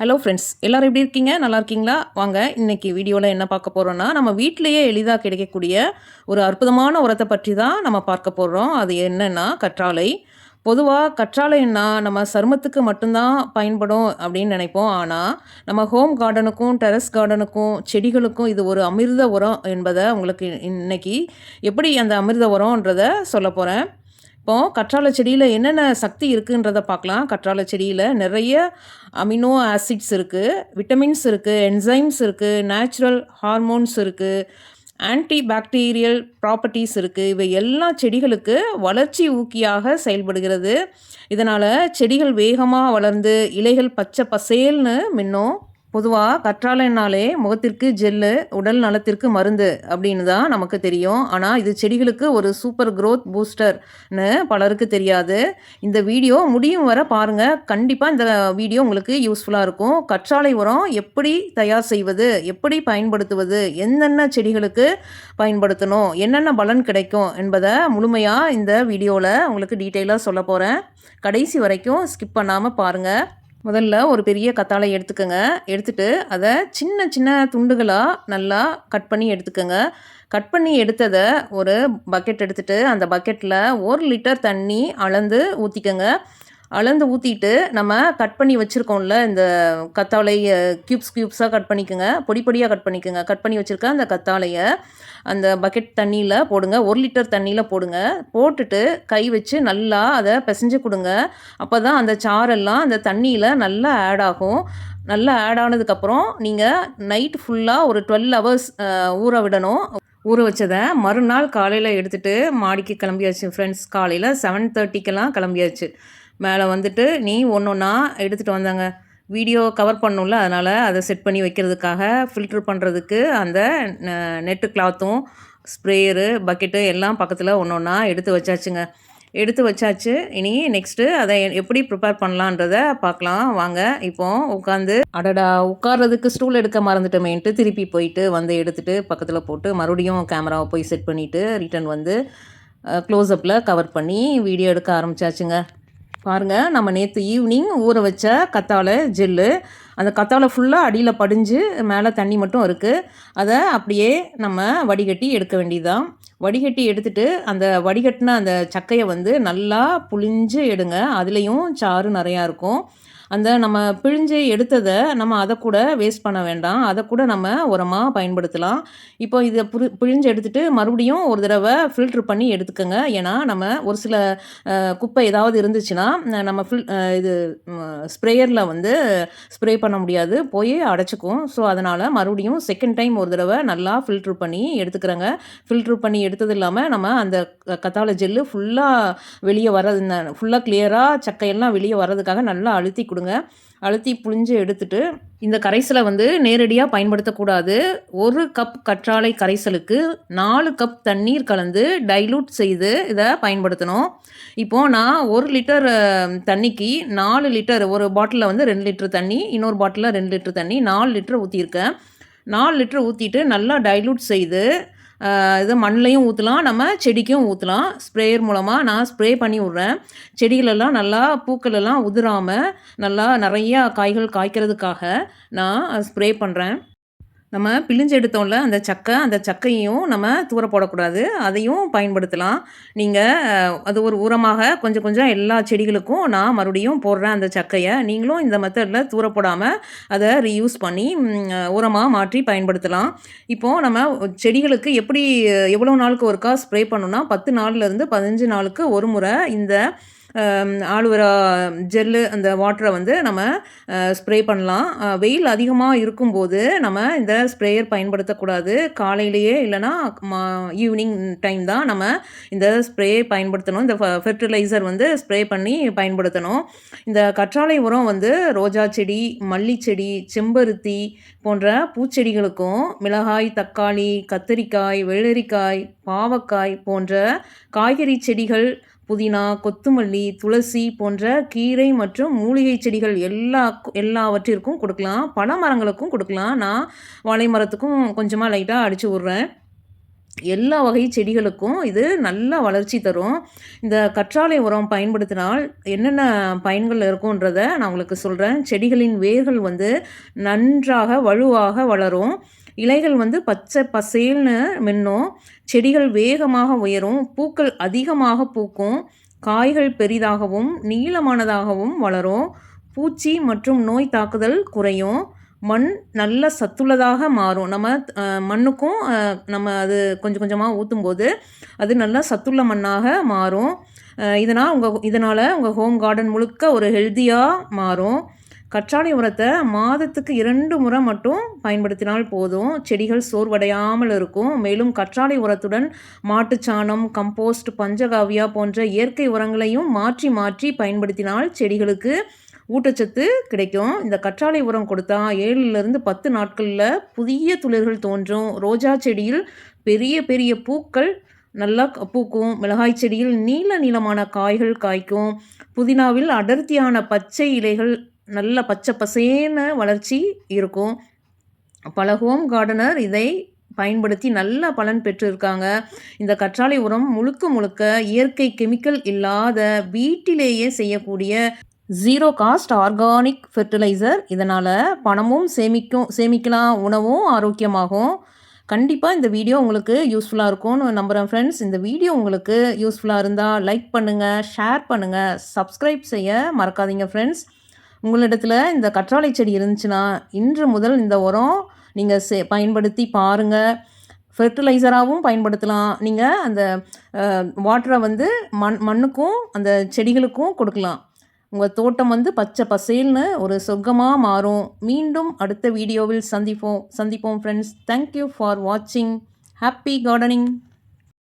Hello friends, எல்லாரும் எப்படி இருக்கீங்க? நல்லா இருக்கீங்களா? வாங்க இன்னைக்கு வீடியோவில் என்ன பார்க்க போகிறோம்னா, நம்ம வீட்டிலேயே எளிதாக கிடைக்கக்கூடிய ஒரு அற்புதமான உரத்தை பற்றி தான் நம்ம பார்க்க போகிறோம். அது என்னன்னா கற்றாழை. பொதுவாக கற்றாழைன்னா நம்ம சருமத்துக்கு மட்டும்தான் பயன்படும் அப்படின்னு நினைப்போம். ஆனால் நம்ம ஹோம் கார்டனுக்கும் டெரஸ் கார்டனுக்கும் செடிகளுக்கும் இது ஒரு அமிர்த உரம் என்பதை உங்களுக்கு இன்னைக்கு எப்படி அந்த அமிர்த உரம்ன்றதை சொல்ல போகிறேன். இப்போ கற்றாழை செடியில் என்னென்ன சக்தி இருக்குன்றத பார்க்கலாம். கற்றாழை செடியில் நிறைய அமினோ ஆசிட்ஸ் இருக்குது, விட்டமின்ஸ் இருக்குது, என்சைம்ஸ் இருக்குது, நேச்சுரல் ஹார்மோன்ஸ் இருக்குது, ஆன்டி பாக்டீரியல் ப்ராப்பர்ட்டிஸ் இருக்குது. இவை எல்லா செடிகளுக்கு வளர்ச்சி ஊக்கியாக செயல்படுகிறது. இதனால் செடிகள் வேகமாக வளர்ந்து இலைகள் பச்சை பசேல்னு மின்னும். பொதுவாக கற்றாழைனாலே முகத்திற்கு ஜெல்லு, உடல் நலத்திற்கு மருந்து அப்படின்னு தான் நமக்கு தெரியும். ஆனால் இது செடிகளுக்கு ஒரு சூப்பர் க்ரோத் பூஸ்டர்னு பலருக்கு தெரியாது. இந்த வீடியோ முடியும் வரை பாருங்கள். கண்டிப்பாக இந்த வீடியோ உங்களுக்கு யூஸ்ஃபுல்லாக இருக்கும். கற்றாழை உரம் எப்படி தயார் செய்வது, எப்படி பயன்படுத்துவது, என்னென்ன செடிகளுக்கு பயன்படுத்தணும், என்னென்ன பலன் கிடைக்கும் என்பதை முழுமையாக இந்த வீடியோவில் உங்களுக்கு டீட்டெயிலாக சொல்ல போகிறேன். கடைசி வரைக்கும் ஸ்கிப் பண்ணாமல் பாருங்கள். முதல்ல ஒரு பெரிய கத்தாழை எடுத்துக்கோங்க. எடுத்துட்டு அதை சின்ன சின்ன துண்டுகளாக நல்லா கட் பண்ணி எடுத்துக்கோங்க. கட் பண்ணி எடுத்ததை ஒரு பக்கெட் எடுத்துகிட்டு அந்த பக்கெட்டில் 1 லிட்டர் தண்ணி அளந்து ஊற்றிக்கோங்க. அளந்து ஊற்றிட்டு நம்ம கட் பண்ணி வச்சுருக்கோம்ல இந்த கத்தாழை க்யூப்ஸாக கட் பண்ணிக்கோங்க. பொடி பொடியாக கட் பண்ணிக்கோங்க. கட் பண்ணி வச்சுருக்க அந்த கத்தாழையை அந்த பக்கெட் தண்ணியில் போடுங்க. 1 லிட்டர் தண்ணியில் போடுங்க. போட்டுட்டு கை வச்சு நல்லா அதை பிசைஞ்சு கொடுங்க. அப்போ தான் அந்த சாரெல்லாம் அந்த தண்ணியில் நல்லா ஆட் ஆகும். நல்லா ஆட் ஆனதுக்கப்புறம் நீங்கள் நைட் ஃபுல்லாக ஒரு 12 ஹவர்ஸ் ஊற விடணும். ஊற வச்சதை மறுநாள் காலையில் எடுத்துகிட்டு மாடிக்கு கிளம்பியாச்சு ஃப்ரெண்ட்ஸ். காலையில் 7:30க்கெல்லாம் கிளம்பியாச்சு. மேலே வந்துட்டு நீ ஒன்று ஒன்றா எடுத்துகிட்டு வந்தாங்க. வீடியோ கவர் பண்ணணும்ல, அதனால் அதை செட் பண்ணி வைக்கிறதுக்காக ஃபில்ட்ரு பண்ணுறதுக்கு அந்த நெட்டு கிளாத்தும் ஸ்ப்ரேயரு பக்கெட்டு எல்லாம் பக்கத்தில் ஒன்று ஒன்றா எடுத்து வச்சாச்சுங்க. எடுத்து வச்சாச்சு. இனி நெக்ஸ்ட்டு அதை எப்படி ப்ரிப்பேர் பண்ணலான்றதை பார்க்கலாம் வாங்க. இப்போது உட்காந்து உட்கார்றதுக்கு ஸ்டூல் எடுக்க மறந்துட்டோமேன்ட்டு திருப்பி போயிட்டு வந்து எடுத்துகிட்டு பக்கத்தில் போட்டு மறுபடியும் கேமராவை போய் செட் பண்ணிவிட்டு ரிட்டன் வந்து க்ளோஸ்அப்பில் கவர் பண்ணி வீடியோ எடுக்க ஆரம்பித்தாச்சுங்க. பாருங்கள், நம்ம நேற்று ஈவினிங் ஊற வச்ச கத்தாழை ஜெல்லு, அந்த கத்தாழை ஃபுல்லாக அடியில் படிஞ்சு மேலே தண்ணி மட்டும் இருக்குது. அதை அப்படியே நம்ம வடிகட்டி எடுக்க வேண்டியதுதான். வடிகட்டி எடுத்துகிட்டு அந்த வடிகட்டின அந்த சக்கையை வந்து நல்லா புழிஞ்சு எடுங்க. அதுலேயும் சாறு நிறையா இருக்கும். அந்த நம்ம பிழிஞ்சு எடுத்ததை நம்ம அதை கூட வேஸ்ட் பண்ண வேண்டாம். அதை கூட நம்ம உரமாக பயன்படுத்தலாம். இப்போ இதை பிழிஞ்சு எடுத்துகிட்டு மறுபடியும் ஒரு தடவை ஃபில்ட்ரு பண்ணி எடுத்துக்கோங்க. ஏன்னா நம்ம ஒரு சில குப்பை ஏதாவது இருந்துச்சுன்னா நம்ம இது ஸ்ப்ரேயரில் வந்து ஸ்ப்ரே பண்ண முடியாது, போய் அடைச்சிக்கும். ஸோ அதனால் மறுபடியும் செகண்ட் டைம் ஒரு தடவை நல்லா ஃபில்ட்ரு பண்ணி எடுத்துக்கிறேங்க. ஃபில்ட்ரு பண்ணி எடுத்தது இல்லாமல் நம்ம அந்த கத்தாழை ஜெல்லு ஃபுல்லாக வெளியே வர்றது, ஃபுல்லாக கிளியராக சக்கையெல்லாம் வெளியே வர்றதுக்காக நல்லா அழுத்தி கொடுங்க. அழுத்தி புழிஞ்சு எடுத்துட்டு இந்த கரைசலை வந்து நேரடியாக பயன்படுத்தக்கூடாது. 1 கப் கற்றாழை கரைசலுக்கு 4 கப் தண்ணீர் கலந்து டைலூட் செய்து இதை பயன்படுத்தணும். இப்போது நான் 1 லிட்டர் தண்ணிக்கு 4 லிட்டர், ஒரு பாட்டிலில் வந்து 2 லிட்டர் தண்ணி, இன்னொரு பாட்டிலில் 2 லிட்டர் தண்ணி, 4 லிட்டர் ஊற்றியிருக்கேன். 4 லிட்டர் ஊற்றிட்டு நல்லா டைலூட் செய்து இது மண்ணிலையும் ஊற்றலாம், நம்ம செடிக்கும் ஊற்றலாம். ஸ்ப்ரேயர் மூலமாக நான் ஸ்ப்ரே பண்ணி விட்றேன். செடிகளெல்லாம் நல்லா பூக்களெல்லாம் உதிராமல் நல்லா நிறையா காய்கள் காய்க்கிறதுக்காக நான் ஸ்ப்ரே பண்ணுறேன். நம்ம பிழிஞ்சு எடுத்தோம்ல அந்த சக்கையையும் நம்ம தூர போடக்கூடாது, அதையும் பயன்படுத்தலாம். நீங்கள் அது ஒரு உரமாக கொஞ்சம் கொஞ்சம் எல்லா செடிகளுக்கும் நான் மறுபடியும் போடுறேன் அந்த சக்கையை. நீங்களும் இந்த மெத்தடில் தூர போடாமல் அதை ரீயூஸ் பண்ணி உரமாக மாற்றி பயன்படுத்தலாம். இப்போது நம்ம செடிகளுக்கு எப்படி எவ்வளோ நாளுக்கு ஒருக்கா ஸ்ப்ரே பண்ணணும்னா 10 நாள்லேருந்து 15 நாளுக்கு ஒரு முறை இந்த ஆலோவேரா ஜெல்லு அந்த வாட்டரை வந்து நம்ம ஸ்ப்ரே பண்ணலாம். வெயில் அதிகமாக இருக்கும்போது நம்ம இந்த ஸ்ப்ரேயர் பயன்படுத்தக்கூடாது. காலையிலேயே இல்லைனா ஈவினிங் டைம் தான் நம்ம இந்த ஸ்ப்ரே பயன்படுத்தணும். இந்த ஃபெர்டிலைசர் வந்து ஸ்ப்ரே பண்ணி பயன்படுத்தணும். இந்த கற்றாழை உரம் வந்து ரோஜா செடி, மல்லி செடி, செம்பருத்தி போன்ற பூச்செடிகளுக்கும், மிளகாய், தக்காளி, கத்தரிக்காய், வெள்ளரிக்காய், பாவக்காய் போன்ற காய்கறி செடிகள், புதினா, கொத்தமல்லி, துளசி போன்ற கீரை மற்றும் மூலிகை செடிகள் எல்லாவற்றிற்கும் கொடுக்கலாம். பழ மரங்களுக்கும் கொடுக்கலாம். நான் வாழை மரத்துக்கும் கொஞ்சமாக லைட்டாக அடித்து விட்றேன். எல்லா வகை செடிகளுக்கும் இது நல்ல வளர்ச்சி தரும். இந்த கற்றாழை உரம் பயன்படுத்தினால் என்னென்ன பயன்கள் இருக்குன்றத நான் உங்களுக்கு சொல்கிறேன். செடிகளின் வேர்கள் வந்து நன்றாக வலுவாக வளரும். இலைகள் வந்து பச்சை பசேல்னு மின்னும். செடிகள் வேகமாக உயரும். பூக்கள் அதிகமாக பூக்கும். காய்கள் பெரிதாகவும் நீளமானதாகவும் வளரும். பூச்சி மற்றும் நோய் தாக்குதல் குறையும். மண் நல்ல சத்துள்ளதாக மாறும். நம்ம மண்ணுக்கும் நம்ம அது கொஞ்சம் கொஞ்சமாக ஊற்றும்போது அது நல்லா சத்துள்ள மண்ணாக மாறும். இதனால் உங்கள் ஹோம் கார்டன் முழுக்க ஒரு ஹெல்த்தியாக மாறும். கற்றாழை உரத்தை மாதத்துக்கு 2 முறை மட்டும் பயன்படுத்தினால் போதும். செடிகள் சோர்வடையாமல் இருக்கும். மேலும் கற்றாழை உரத்துடன் மாட்டுச்சாணம், கம்போஸ்ட், பஞ்சகாவியா போன்ற இயற்கை உரங்களையும் மாற்றி மாற்றி பயன்படுத்தினால் செடிகளுக்கு ஊட்டச்சத்து கிடைக்கும். இந்த கற்றாழை உரம் கொடுத்தா 7லிருந்து 10 நாட்களில் புதிய துளிர்கள் தோன்றும். ரோஜா செடியில் பெரிய பெரிய பூக்கள் நல்லா பூக்கும். மிளகாய் செடியில் நீள நீளமான காய்கள் காய்க்கும். புதினாவில் அடர்த்தியான பச்சை இலைகள் நல்ல பச்சை பசேன்னு வளர்ச்சி இருக்கும். பல ஹோம் கார்டனர் இதை பயன்படுத்தி நல்ல பலன் பெற்றிருக்காங்க. இந்த கற்றாழை உரம் முழுக்க முழுக்க இயற்கை கெமிக்கல் இல்லாத வீட்டிலேயே செய்யக்கூடிய 0 காஸ்ட் ஆர்கானிக் ஃபெர்டிலைசர். இதனால் பணமும் சேமிக்கலாம், உணவும் ஆரோக்கியமாகும். கண்டிப்பாக இந்த வீடியோ உங்களுக்கு யூஸ்ஃபுல்லாக இருக்கும்னு நம்புகிறேன் ஃப்ரெண்ட்ஸ். இந்த வீடியோ உங்களுக்கு யூஸ்ஃபுல்லாக இருந்தால் லைக் பண்ணுங்கள், ஷேர் பண்ணுங்கள், சப்ஸ்கிரைப் செய்ய மறக்காதீங்க ஃப்ரெண்ட்ஸ். உங்களிடத்தில் இந்த கற்றாழை செடி இருந்துச்சுன்னா இன்று முதல் இந்த உரம் நீங்கள் பயன்படுத்தி பாருங்கள். ஃபெர்டிலைசராகவும் பயன்படுத்தலாம். நீங்கள் அந்த வாட்டரை வந்து மண்ணுக்கும் அந்த செடிகளுக்கும் கொடுக்கலாம். உங்கள் தோட்டம் வந்து பச்சை பசேல்னு ஒரு சொர்க்கமாக மாறும். மீண்டும் அடுத்த வீடியோவில் சந்திப்போம் ஃப்ரெண்ட்ஸ். தேங்க்யூ ஃபார் வாட்சிங். Happy gardening.